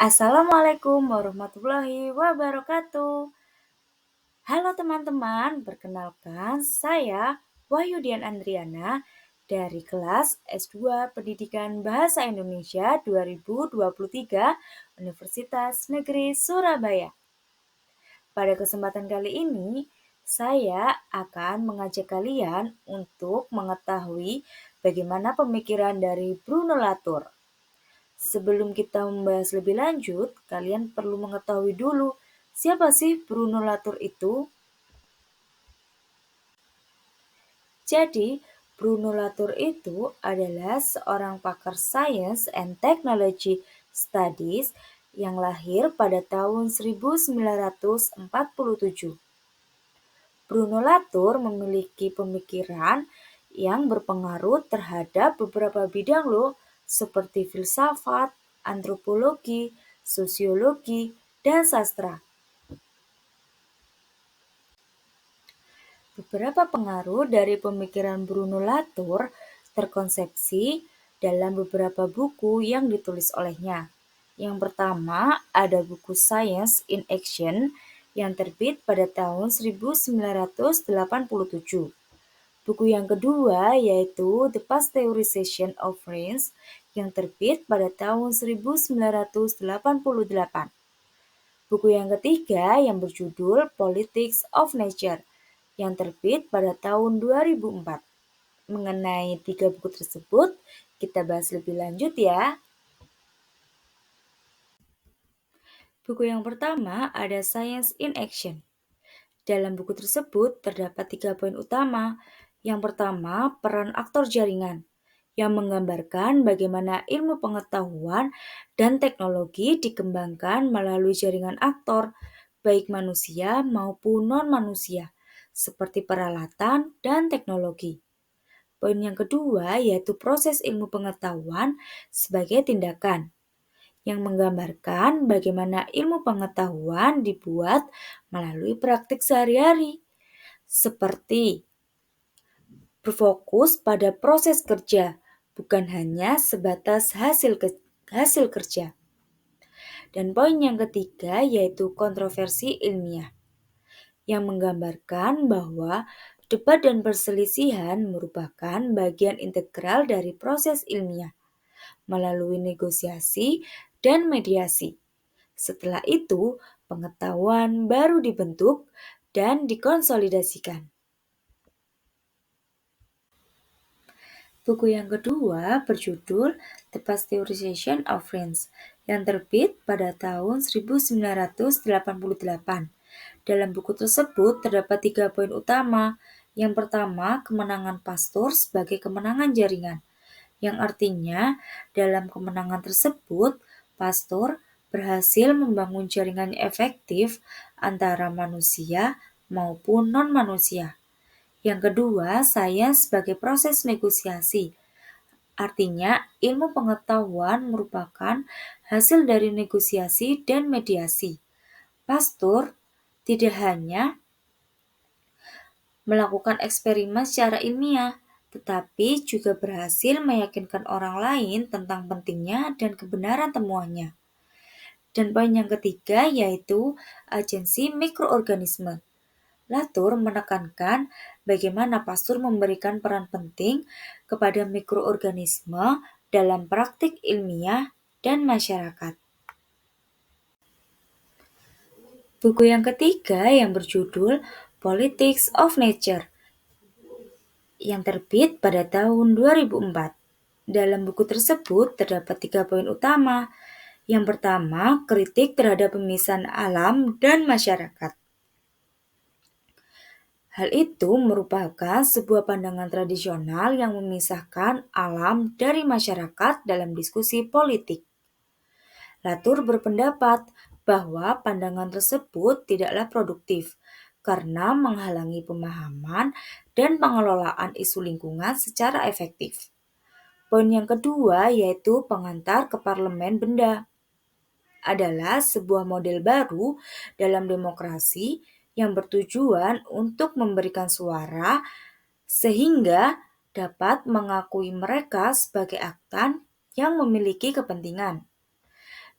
Assalamualaikum warahmatullahi wabarakatuh. Halo teman-teman, perkenalkan saya Wahyudian Andriana dari kelas S2 Pendidikan Bahasa Indonesia 2023 Universitas Negeri Surabaya. Pada kesempatan kali ini, saya akan mengajak kalian untuk mengetahui bagaimana pemikiran dari Bruno Latour. Sebelum kita membahas lebih lanjut, kalian perlu mengetahui dulu siapa sih Bruno Latour itu. Jadi, Bruno Latour itu adalah seorang pakar Science and Technology Studies yang lahir pada tahun 1947. Bruno Latour memiliki pemikiran yang berpengaruh terhadap beberapa bidang loh, seperti filsafat, antropologi, sosiologi, dan sastra. Beberapa pengaruh dari pemikiran Bruno Latour terkonsepsi dalam beberapa buku yang ditulis olehnya. Yang pertama ada buku Science in Action yang terbit pada tahun 1987. Buku yang kedua yaitu The Pasteurization of Rains yang terbit pada tahun 1988. Buku yang ketiga yang berjudul Politics of Nature yang terbit pada tahun 2004. Mengenai tiga buku tersebut, kita bahas lebih lanjut ya. Buku yang pertama ada Science in Action. Dalam buku tersebut terdapat 3 poin utama. Yang pertama, peran aktor jaringan yang menggambarkan bagaimana ilmu pengetahuan dan teknologi dikembangkan melalui jaringan aktor, baik manusia maupun non-manusia, seperti peralatan dan teknologi. Poin yang kedua yaitu proses ilmu pengetahuan sebagai tindakan, yang menggambarkan bagaimana ilmu pengetahuan dibuat melalui praktik sehari-hari, seperti berfokus pada proses kerja, bukan hanya sebatas hasil kerja. Dan poin yang ketiga yaitu kontroversi ilmiah, yang menggambarkan bahwa debat dan perselisihan merupakan bagian integral dari proses ilmiah melalui negosiasi dan mediasi. Setelah itu, pengetahuan baru dibentuk dan dikonsolidasikan. Buku yang kedua berjudul The Pasteurization of Rains yang terbit pada tahun 1988. Dalam buku tersebut terdapat 3 poin utama. Yang pertama, kemenangan Pasteur sebagai kemenangan jaringan, yang artinya dalam kemenangan tersebut, Pasteur berhasil membangun jaringan efektif antara manusia maupun non-manusia. Yang kedua, sains sebagai proses negosiasi. Artinya, ilmu pengetahuan merupakan hasil dari negosiasi dan mediasi. Pasteur tidak hanya melakukan eksperimen secara ilmiah, tetapi juga berhasil meyakinkan orang lain tentang pentingnya dan kebenaran temuannya. Dan poin yang ketiga yaitu agensi mikroorganisme. Latour menekankan bagaimana Pasteur memberikan peran penting kepada mikroorganisme dalam praktik ilmiah dan masyarakat. Buku yang ketiga yang berjudul Politics of Nature yang terbit pada tahun 2004. Dalam buku tersebut terdapat 3 poin utama. Yang pertama, kritik terhadap pemisahan alam dan masyarakat. Hal itu merupakan sebuah pandangan tradisional yang memisahkan alam dari masyarakat dalam diskusi politik. Latour berpendapat bahwa pandangan tersebut tidaklah produktif karena menghalangi pemahaman dan pengelolaan isu lingkungan secara efektif. Poin yang kedua yaitu pengantar ke parlemen benda adalah sebuah model baru dalam demokrasi yang bertujuan untuk memberikan suara sehingga dapat mengakui mereka sebagai aktan yang memiliki kepentingan.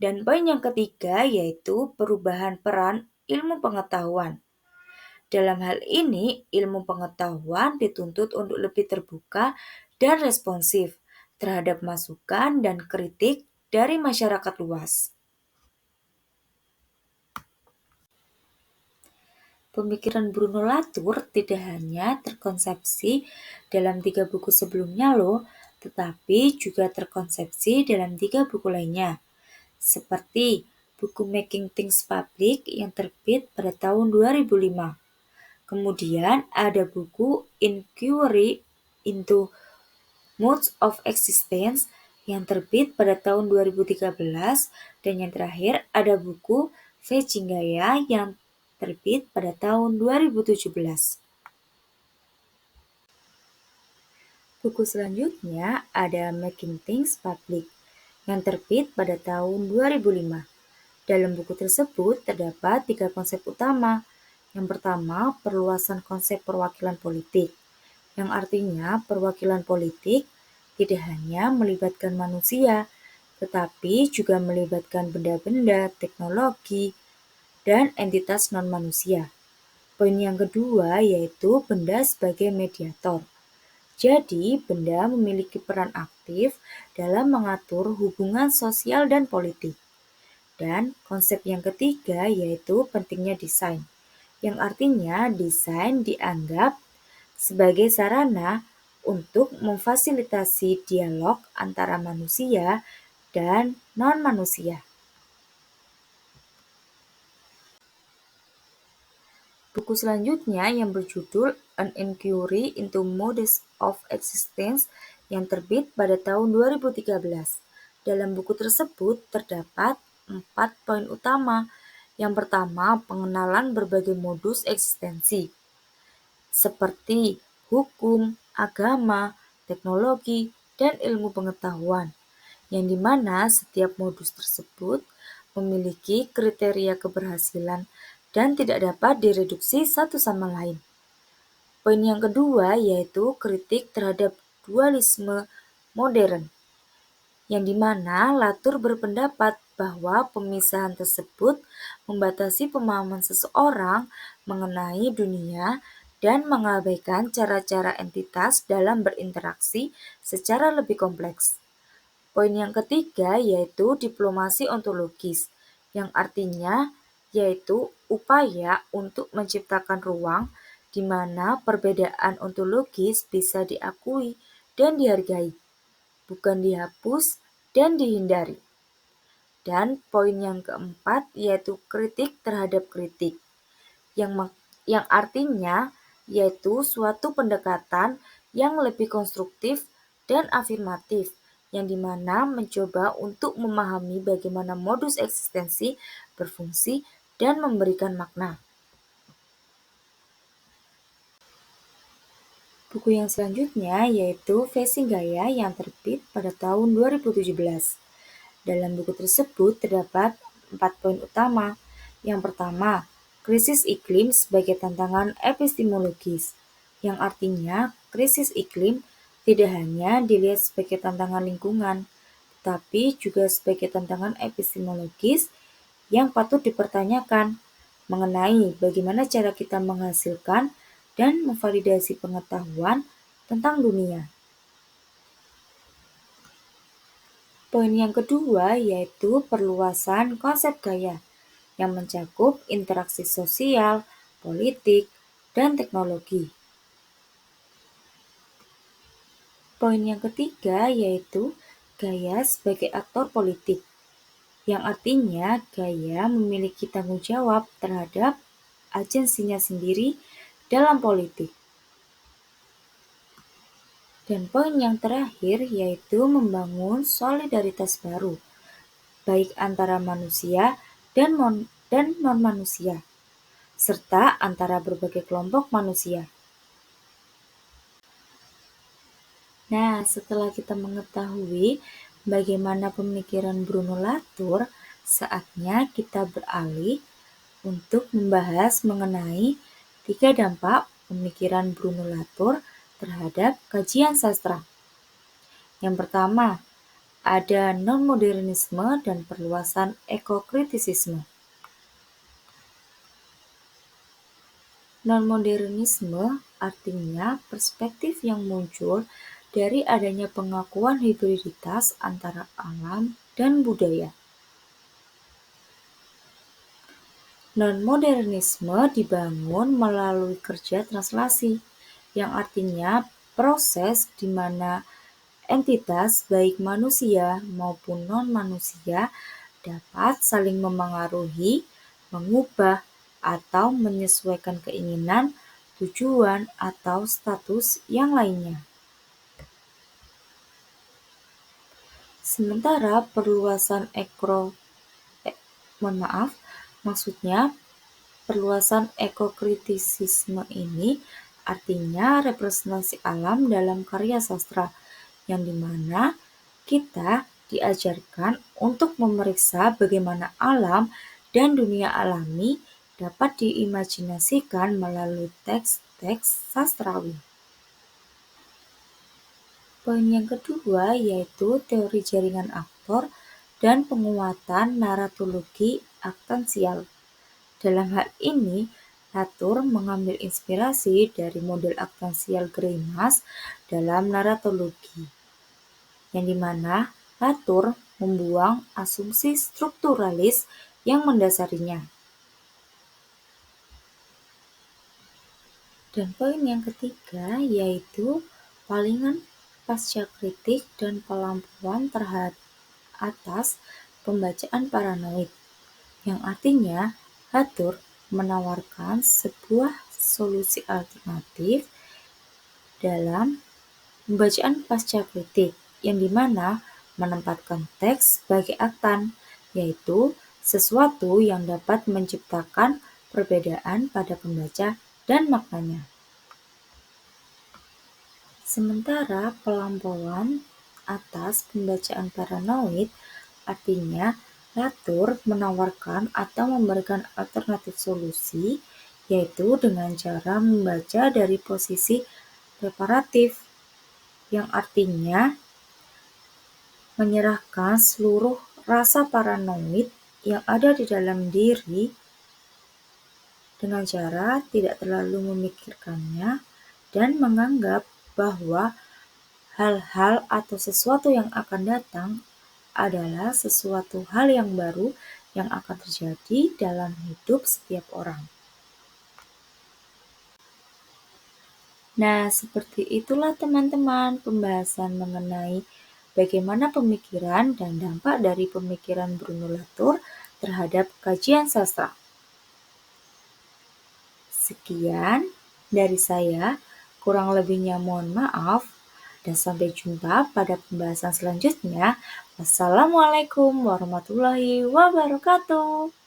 Dan poin yang ketiga yaitu perubahan peran ilmu pengetahuan. Dalam hal ini, ilmu pengetahuan dituntut untuk lebih terbuka dan responsif terhadap masukan dan kritik dari masyarakat luas. Pemikiran Bruno Latour tidak hanya terkonsepsi dalam 3 buku sebelumnya loh, tetapi juga terkonsepsi dalam 3 buku lainnya, seperti buku Making Things Public yang terbit pada tahun 2005. Kemudian ada buku Inquiry into Modes of Existence yang terbit pada tahun 2013, dan yang terakhir ada buku Vejingaya yang terbit pada tahun 2017. Buku selanjutnya ada Making Things Public yang terbit pada tahun 2005. Dalam buku tersebut terdapat 3 konsep utama. Yang pertama, perluasan konsep perwakilan politik, yang artinya perwakilan politik tidak hanya melibatkan manusia, tetapi juga melibatkan benda-benda, teknologi, dan entitas non-manusia. Poin yang kedua yaitu benda sebagai mediator. Jadi, benda memiliki peran aktif dalam mengatur hubungan sosial dan politik. Dan konsep yang ketiga yaitu pentingnya desain, yang artinya desain dianggap sebagai sarana untuk memfasilitasi dialog antara manusia dan non-manusia. Buku selanjutnya yang berjudul An Inquiry into Modes of Existence yang terbit pada tahun 2013. Dalam buku tersebut terdapat 4 poin utama. Yang pertama, pengenalan berbagai modus eksistensi, seperti hukum, agama, teknologi, dan ilmu pengetahuan, yang dimana setiap modus tersebut memiliki kriteria keberhasilan dan tidak dapat direduksi satu sama lain. Poin yang kedua yaitu kritik terhadap dualisme modern, yang dimana Latour berpendapat bahwa pemisahan tersebut membatasi pemahaman seseorang mengenai dunia dan mengabaikan cara-cara entitas dalam berinteraksi secara lebih kompleks. Poin yang ketiga yaitu diplomasi ontologis, yang artinya yaitu upaya untuk menciptakan ruang di mana perbedaan ontologis bisa diakui dan dihargai, bukan dihapus dan dihindari. Dan poin yang keempat yaitu kritik terhadap kritik, yang artinya yaitu suatu pendekatan yang lebih konstruktif dan afirmatif, yang dimana mencoba untuk memahami bagaimana modus eksistensi berfungsi dan memberikan makna. Buku yang selanjutnya yaitu Vejingaya yang terbit pada tahun 2017. Dalam buku tersebut terdapat 4 poin utama. Yang pertama, krisis iklim sebagai tantangan epistemologis, yang artinya krisis iklim tidak hanya dilihat sebagai tantangan lingkungan, tetapi juga sebagai tantangan epistemologis yang patut dipertanyakan mengenai bagaimana cara kita menghasilkan dan memvalidasi pengetahuan tentang dunia. Poin yang kedua yaitu perluasan konsep gaya, yang mencakup interaksi sosial, politik, dan teknologi. Poin yang ketiga yaitu gaya sebagai aktor politik, yang artinya gaya memiliki tanggung jawab terhadap agensinya sendiri dalam politik. Dan poin yang terakhir yaitu membangun solidaritas baru, baik antara manusia dan non-manusia, serta antara berbagai kelompok manusia. Nah, setelah kita mengetahui bagaimana pemikiran Bruno Latour, saatnya kita beralih untuk membahas mengenai 3 dampak pemikiran Bruno Latour terhadap kajian sastra. Yang pertama, ada non-modernisme dan perluasan ekokritisisme. Non-modernisme artinya perspektif yang muncul dari adanya pengakuan hibriditas antara alam dan budaya. Non-modernisme dibangun melalui kerja translasi, yang artinya proses di mana entitas baik manusia maupun non-manusia dapat saling memengaruhi, mengubah, atau menyesuaikan keinginan, tujuan, atau status yang lainnya. Sementara perluasan maksudnya perluasan ekokritisisme ini artinya representasi alam dalam karya sastra, yang dimana kita diajarkan untuk memeriksa bagaimana alam dan dunia alami dapat diimajinasikan melalui teks-teks sastrawi. Poin yang kedua yaitu teori jaringan aktor dan penguatan naratologi aktansial. Dalam hal ini, Latour mengambil inspirasi dari model aktansial Greimas dalam naratologi, yang dimana Latour membuang asumsi strukturalis yang mendasarinya. Dan poin yang ketiga yaitu palingan pascakritik dan pelampiasan terhadap atas pembacaan paranoid, yang artinya Latour menawarkan sebuah solusi alternatif dalam pembacaan pascakritik, yang dimana menempatkan teks sebagai aktan, yaitu sesuatu yang dapat menciptakan perbedaan pada pembaca dan maknanya. Sementara pelampauan atas pembacaan paranoid artinya Latour menawarkan atau memberikan alternatif solusi, yaitu dengan cara membaca dari posisi reparatif, yang artinya menyerahkan seluruh rasa paranoid yang ada di dalam diri dengan cara tidak terlalu memikirkannya dan menganggap bahwa hal-hal atau sesuatu yang akan datang adalah sesuatu hal yang baru yang akan terjadi dalam hidup setiap orang. Nah, seperti itulah teman-teman pembahasan mengenai bagaimana pemikiran dan dampak dari pemikiran Bruno Latour terhadap kajian sastra. Sekian dari saya, kurang lebihnya mohon maaf, dan sampai jumpa pada pembahasan selanjutnya. Wassalamualaikum warahmatullahi wabarakatuh.